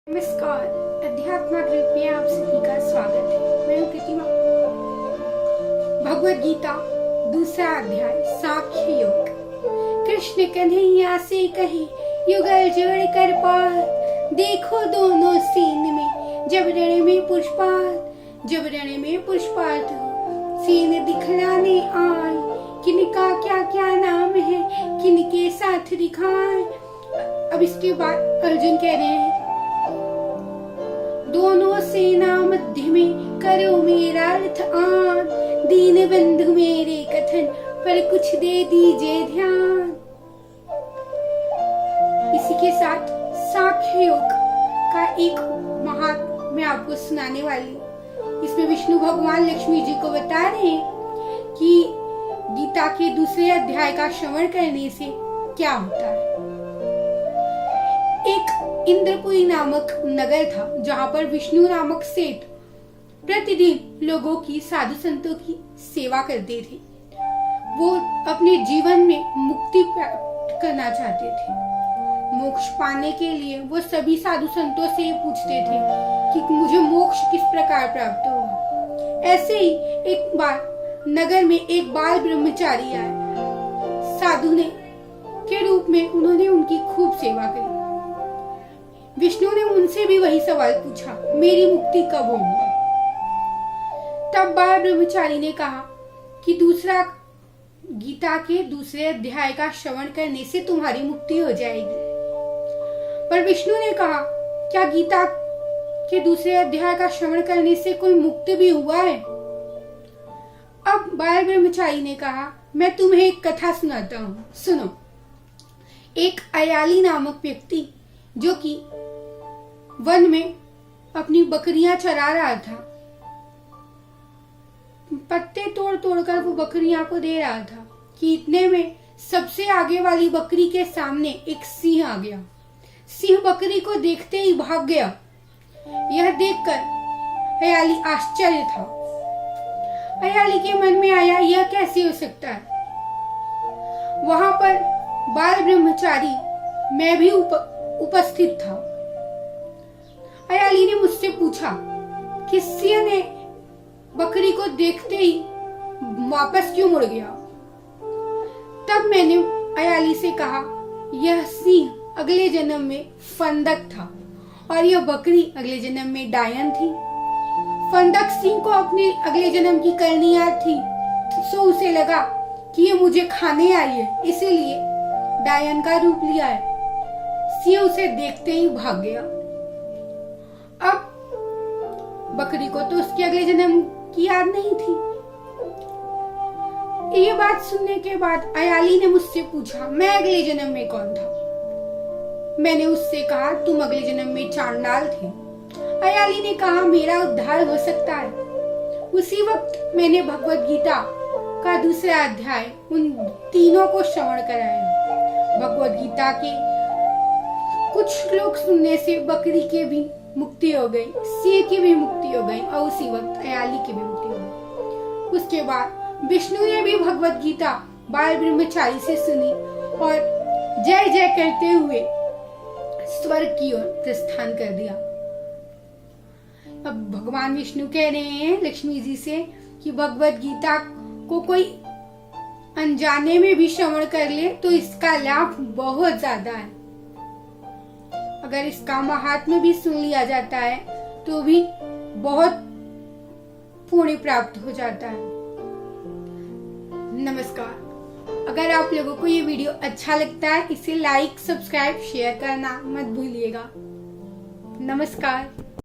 नमस्कार, अध्यात्म ग्रुप में आप सभी का स्वागत है। मैं हूं प्रतिमा। भगवद गीता दूसरा अध्याय सांख्य योग। कृष्ण कन्हैया से कहे युगल जोड़ कर पार, देखो दोनों सीन में जब रण में पुष्पात हो, सीन दिखलाने आए, किनका क्या क्या नाम है, किनके साथ दिखाए। अब इसके बाद अर्जुन कह रहे हैं, दोनों सेना मध्य में करो मेरा अर्थ आन, दीन बंधु मेरे कथन पर कुछ दे दीजिए ध्यान। इसी के साथ सांख्य योग का एक महात्म्य मैं आपको सुनाने वाली। इसमें विष्णु भगवान लक्ष्मी जी को बता रहे हैं कि गीता के दूसरे अध्याय का श्रवण करने से क्या होता है। एक इंद्रपुरी नामक नगर था, जहाँ पर विष्णु नामक सेठ प्रतिदिन लोगों की, साधु संतों की सेवा करते थे। वो अपने जीवन में मुक्ति प्राप्त करना चाहते थे। मोक्ष पाने के लिए वो सभी साधु संतों से पूछते थे कि मुझे मोक्ष किस प्रकार प्राप्त होगा। ऐसे ही एक बार नगर में एक बाल ब्रह्मचारी आए। साधु ने के रूप में उन्होंने उनकी खूब सेवा करी। विष्णु ने उनसे भी वही सवाल पूछा, मेरी मुक्ति कब होगी। तब बाल ब्रह्मचारी ने कहा कि गीता के दूसरे अध्याय का श्रवण करने से तुम्हारी मुक्ति हो जाएगी। पर विष्णु ने कहा, क्या गीता के दूसरे अध्याय का श्रवण करने से कोई मुक्त भी हुआ है। अब बाल ब्रह्मचारी ने कहा, मैं तुम्हें एक कथा सुनाता हूँ, सुनो। एक अयाली नामक व्यक्ति जो कि वन में अपनी बकरियां चरा रहा था, पत्ते तोड़ तोड़ कर वो बकरियां को दे रहा था कि इतने में सबसे आगे वाली बकरी के सामने एक सिंह आ गया। सिंह बकरी को देखते ही भाग गया। यह देखकर अयाली आश्चर्य था। अयाली के मन में आया, यह कैसे हो सकता है। वहां पर बाल ब्रह्मचारी मैं भी उपस्थित था। अयाली ने मुझसे पूछा कि सिंह ने बकरी को देखते ही वापस क्यों मुड़ गया। तब मैंने अयाली से कहा, यह सिंह अगले जन्म में फंदक था और यह बकरी अगले जन्म में डायन थी। फंदक सिंह को अपने अगले जन्म की करनी याद थी, सो उसे लगा कि ये मुझे खाने आई है, इसीलिए डायन का रूप लिया है। सिंह उसे देखते ही भाग गया। अब बकरी को तो उसके अगले जन्म की याद नहीं थी। ये बात सुनने के बाद अयाली ने मुझसे पूछा, मैं अगले जन्म में कौन था। मैंने उससे कहा, तुम अगले जन्म में चांडाल थे। अयाली ने कहा, मेरा उद्धार हो सकता है। उसी वक्त मैंने भगवद गीता का दूसरा अध्याय उन तीनों को श्रवण कराया। भगवद गीता के कुछ श्लोक सुनने से बकरी के भी मुक्ति हो गई, सिंह की भी मुक्ति हो गई और उसी वक्त अयाली की भी मुक्ति हो गई। उसके बाद विष्णु ने भी भगवद गीता बाल ब्रह्मचारी से सुनी और जय जय करते हुए स्वर्ग की ओर प्रस्थान कर दिया। अब भगवान विष्णु कह रहे हैं लक्ष्मी जी से कि भगवद गीता को कोई अनजाने में भी श्रवण कर ले तो इसका लाभ बहुत ज्यादा है। अगर इसका महात्म्य भी सुन लिया जाता है तो भी बहुत पुण्य प्राप्त हो जाता है। नमस्कार। अगर आप लोगों को ये वीडियो अच्छा लगता है, इसे लाइक, सब्सक्राइब, शेयर करना मत भूलिएगा। नमस्कार।